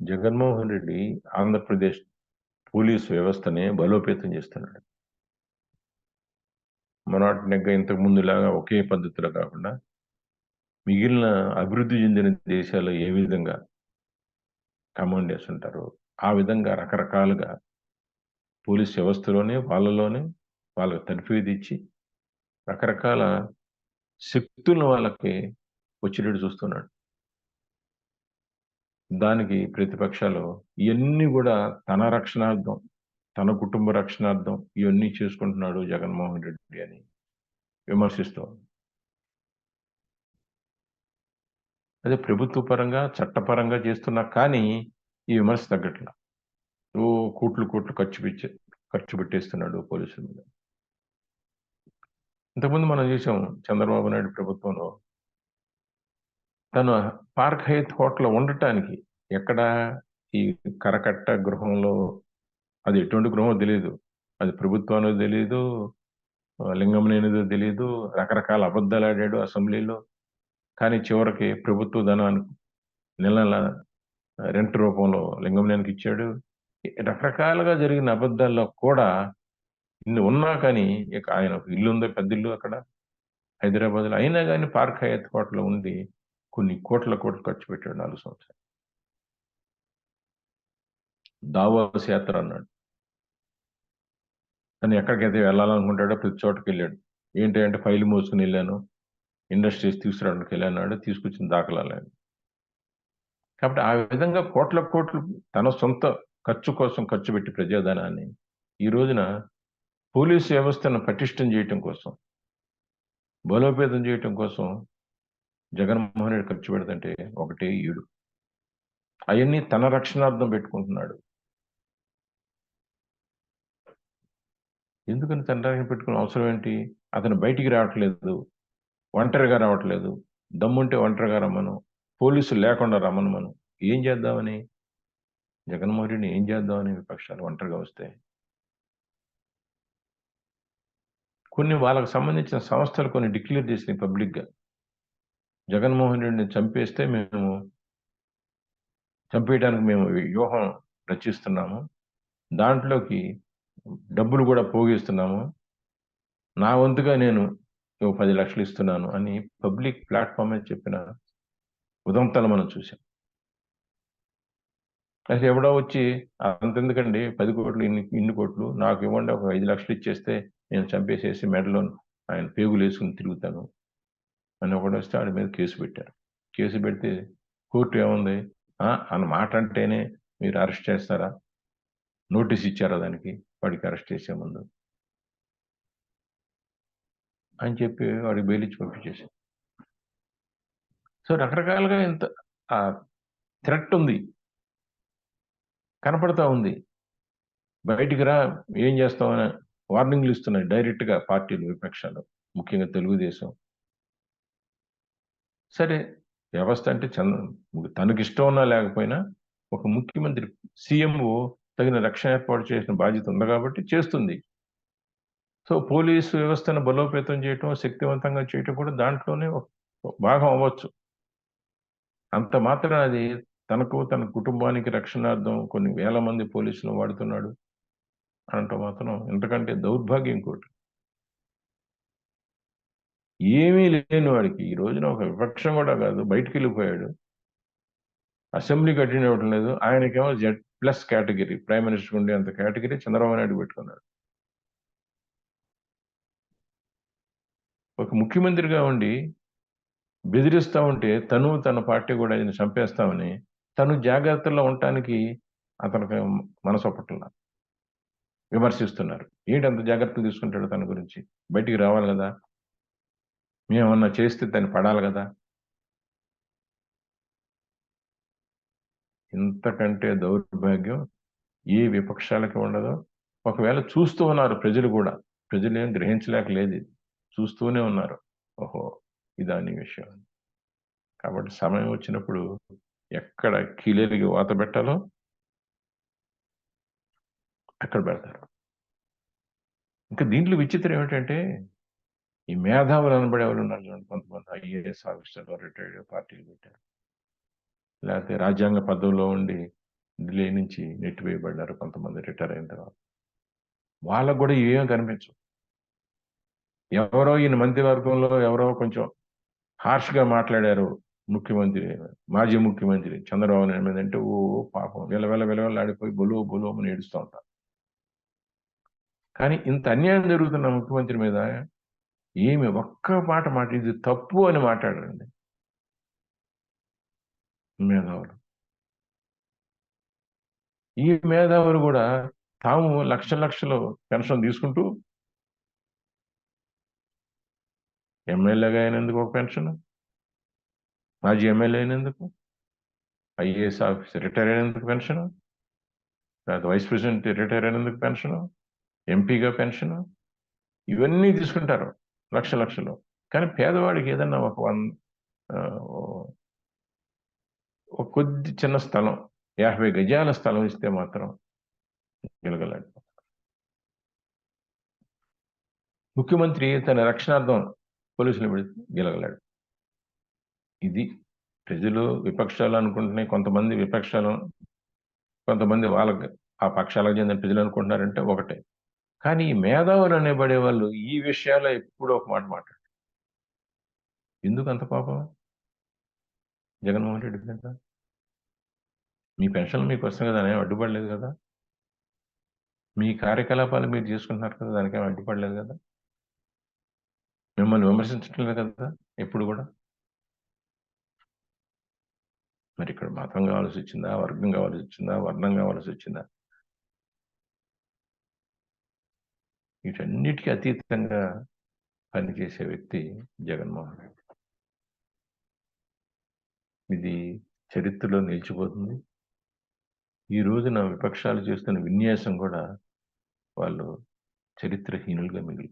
Jaganmohan Reddy Andhra Pradesh police వ్యవస్థనే బలోపేతం చేస్తున్నాడు. మొన్నటినెగ్గ ఇంతకు ముందులాగా ఒకే పద్ధతిలో కాకుండా మిగిలిన అభివృద్ధి చెందిన దేశాలు ఏ విధంగా కమాండ్ చేస్తుంటారో ఆ విధంగా రకరకాలుగా పోలీస్ వ్యవస్థలోనే వాళ్ళకి తర్ఫీదు ఇచ్చి రకరకాల శక్తులను వాళ్ళకి వచ్చేటట్టు చూస్తున్నాడు. దానికి ప్రతిపక్షాలు ఇవన్నీ కూడా తన రక్షణార్థం, తన కుటుంబ రక్షణార్థం ఇవన్నీ చేసుకుంటున్నాడు జగన్మోహన్ రెడ్డి అని విమర్శిస్తూ ఉంది. అదే ప్రభుత్వ పరంగా చట్టపరంగా చేస్తున్నా కానీ ఈ విమర్శ తగ్గట్లా. ఓ కోట్లు కోట్లు ఖర్చు పెట్టేస్తున్నాడు పోలీసుల మీద. ఇంతకుముందు మనం చూసాం చంద్రబాబు నాయుడు ప్రభుత్వంలో తను పార్క్ హయత్ హోటల్ ఉండటానికి ఎక్కడ ఈ కరకట్ట గృహంలో, అది ఎటువంటి గృహం తెలియదు, అది ప్రభుత్వానో తెలియదు, లింగంనేనిదో తెలియదు, రకరకాల అబద్ధాలు ఆడాడు అసెంబ్లీలో. కానీ చివరికి ప్రభుత్వ ధనాన్ని నెల నెల రెంట్ రూపంలో లింగంనేనికి ఇచ్చాడు. రకరకాలుగా జరిగిన అబద్ధాల్లో కూడా ఇన్ని ఉన్నా కానీ ఇక ఆయన ఇల్లు ఉంది, పెద్ద ఇల్లు అక్కడ హైదరాబాద్లో, అయినా కానీ పార్క్ హయత్ హోటల్ ఉండి కొన్ని కోట్ల కోట్లు ఖర్చు పెట్టాడు 4 సంవత్సరాలు. దావోస్ యాత్ర అన్నాడు. తను ఎక్కడికైతే వెళ్ళాలనుకుంటాడో ప్రతి చోటకి వెళ్ళాడు. ఏంటి అంటే ఫైల్ మోసుకుని వెళ్ళాను, ఇండస్ట్రీస్ తీసుకురావడానికి వెళ్ళాడు, తీసుకొచ్చిన దాఖలాలు. కాబట్టి ఆ విధంగా కోట్ల కోట్లు తన సొంత ఖర్చు కోసం ఖర్చు పెట్టి ప్రజాధనాన్ని ఈ రోజున పోలీసు వ్యవస్థను పటిష్టం చేయటం కోసం, బలోపేతం చేయటం కోసం జగన్మోహన్ రెడ్డి ఖర్చు పెడుతుంటే ఒకటే ఈడు. అవన్నీ తన రక్షణార్థం పెట్టుకుంటున్నాడు. ఎందుకని తన రక్షణ పెట్టుకునే అవసరం ఏంటి? అతను బయటికి రావట్లేదు, ఒంటరిగా రావట్లేదు. దమ్ముంటే ఒంటరిగా రమ్మను, పోలీసులు లేకుండా రమ్మను. మనం ఏం చేద్దామని, జగన్మోహన్ రెడ్డిని ఏం చేద్దామని విపక్షాలు ఒంటరిగా వస్తే కొన్ని వాళ్ళకు సంబంధించిన సంస్థలు కొన్ని డిక్లేర్ చేసినాయి పబ్లిక్గా. జగన్మోహన్ రెడ్డిని చంపేయడానికి మేము వ్యూహం రచిస్తున్నాము, దాంట్లోకి డబ్బులు కూడా పోగిస్తున్నాము, నా వంతుగా నేను 10 లక్షలు ఇస్తున్నాను అని పబ్లిక్ ప్లాట్ఫామ్ మీద చెప్పిన ఉదంతాలు మనం చూసాం. అసలు ఎవడో వచ్చి అంతెందుకండి 10 కోట్లు ఇన్ని కోట్లు నాకు ఇవ్వండి, ఒక 5 లక్షలు ఇచ్చేస్తే నేను చంపేసేసి మెడలో ఆయన పేగులు వేసుకుని తిరుగుతాను అని ఒకడు వస్తే వాడి మీద కేసు పెట్టారు. కేసు పెడితే కోర్టు ఏముంది, అన్న మాట అంటేనే మీరు అరెస్ట్ చేస్తారా, నోటీస్ ఇచ్చారా దానికి, వాడికి అరెస్ట్ చేసే ముందు అని చెప్పి వాడికి బెయిల్ ఇచ్చి పంపించేసి. సో రకరకాలుగా ఇంత థ్రెట్ ఉంది, కనపడతా ఉంది. బయటికి రా, ఏం చేస్తామని వార్నింగ్లు ఇస్తున్నాయి డైరెక్ట్గా పార్టీలు, విపక్షాలు, ముఖ్యంగా తెలుగుదేశం. సరే, వ్యవస్థ అంటే తనకి ఇష్టం ఉన్నా లేకపోయినా ఒక ముఖ్యమంత్రి, సీఎంఓ తగిన రక్షణ ఏర్పాటు చేసిన బాధ్యత ఉంది కాబట్టి చేస్తుంది. సో పోలీసు వ్యవస్థను బలోపేతం చేయటం, శక్తివంతంగా చేయటం కూడా దాంట్లోనే ఒక భాగం అవ్వచ్చు. అంత మాత్రం అది తనకు తన కుటుంబానికి రక్షణార్థం కొన్ని వేల మంది పోలీసులు వాడుతున్నాడు అంటే మాత్రం ఎంతకంటే దౌర్భాగ్యం ఇంకోటి. ఏమీ లేని వాడికి ఈ రోజున ఒక విపక్షం కూడా కాదు, బయటికి వెళ్ళిపోయాడు, అసెంబ్లీకి అటెండ్ అవ్వడం లేదు. ఆయనకేమో Z+ కేటగిరీ, ప్రైమ్ మినిస్టర్ ఉండే అంత కేటగిరీ చంద్రబాబు నాయుడు పెట్టుకున్నాడు. ఒక ముఖ్యమంత్రిగా ఉండి బెదిరిస్తా ఉంటే తన పార్టీ కూడా ఆయన చంపేస్తామని తను జాగ్రత్తలో ఉండటానికి అతనికి మనసొప్పట్ల విమర్శిస్తున్నారు. ఏంటి అంత జాగ్రత్తలు తీసుకుంటాడు తన గురించి? బయటికి రావాలి కదా, మేమన్నా చేస్తే దాన్ని పడాలి కదా. ఇంతకంటే దౌర్భాగ్యం ఏ విపక్షాలకి ఉండదు. ఒకవేళ చూస్తూ ఉన్నారు ప్రజలు కూడా, ప్రజలు ఏం గ్రహించలేక లేదు, చూస్తూనే ఉన్నారు. ఓహో, ఇదాని విషయం. కాబట్టి సమయం వచ్చినప్పుడు ఎక్కడ కీలేరికి వాత పెట్టాలో అక్కడ పెడతారు. ఇంకా దీంట్లో విచిత్రం ఏమిటంటే, ఈ మేధావులు అనబడే వాళ్ళు ఉన్నారు చూడండి, కొంతమంది IAS ఆఫీసర్లు రిటైర్డ్ పార్టీలు పెట్టారు, లేకపోతే రాజ్యాంగ పదవుల్లో ఉండి ఢిల్లీ నుంచి నెట్టివేయబడ్డారు కొంతమంది రిటైర్ అయిన తర్వాత. వాళ్ళకు కూడా ఏం కనిపించవు. ఎవరో ఈయన మంత్రివర్గంలో ఎవరో కొంచెం హార్ష్గా మాట్లాడారు ముఖ్యమంత్రి, మాజీ ముఖ్యమంత్రి చంద్రబాబు నాయుడు మీద అంటే ఓ పాపం విలవిల్లాడిపోయి బొలువ బొలువమని ఏడుస్తూ ఉంటారు. కానీ ఇంత అన్యాయం జరుగుతున్న ముఖ్యమంత్రి మీద ఏమి ఒక్క మాట ఇది తప్పు అని మాట్లాడారండి మేధావులు. ఈ మేధావులు కూడా తాము లక్షలు పెన్షన్ తీసుకుంటూ ఎమ్మెల్యేగా అయినందుకు ఒక పెన్షన్, మాజీ ఎమ్మెల్యే అయినందుకు, ఐఏఎస్ ఆఫీసర్ రిటైర్ అయినందుకు పెన్షన్, తర్వాత వైస్ ప్రెసిడెంట్ రిటైర్ అయినందుకు పెన్షన్, ఎంపీగా పెన్షన్, ఇవన్నీ తీసుకుంటారు లక్షలు. కానీ పేదవాడికి ఏదన్నా ఒక కొద్ది చిన్న స్థలం 50 గజాల స్థలం ఇస్తే మాత్రం గెలగలాడు. ముఖ్యమంత్రి తన రక్షణార్థం పోలీసులు పెడితే గెలగలాడు. ఇది ప్రజలు విపక్షాలు అనుకుంటున్నాయి. కొంతమంది వాళ్ళకి ఆ పక్షాలకు చెందిన ప్రజలు అనుకుంటున్నారంటే ఒకటే. కానీ ఈ మేధావులు అనేబడే వాళ్ళు ఈ విషయాల్లో ఎప్పుడూ ఒక మాట మాట్లాడతారు. ఎందుకు అంత కోపం జగన్మోహన్ రెడ్డి మీద? మీ పెన్షన్లు మీకు వస్తాయి కదా, ఏం అడ్డుపడలేదు కదా, మీ కార్యకలాపాలు మీరు చేసుకుంటున్నారు కదా, దానికేం అడ్డుపడలేదు కదా, మిమ్మల్ని విమర్శించట్లేదు కదా ఎప్పుడు కూడా. మరి ఇక్కడ మతం కావాల్సి వచ్చిందా, వర్గం కావాల్సి వచ్చిందా, వర్ణం కావాల్సి వచ్చిందా? వీటన్నిటికీ అతీతంగా పనిచేసే వ్యక్తి జగన్మోహన్ రెడ్డి. ఇది చరిత్రలో నిలిచిపోతుంది. ఈ రోజున విపక్షాలు చేస్తున్న విన్యాసం కూడా వాళ్ళు చరిత్రహీనులుగా మిగిలి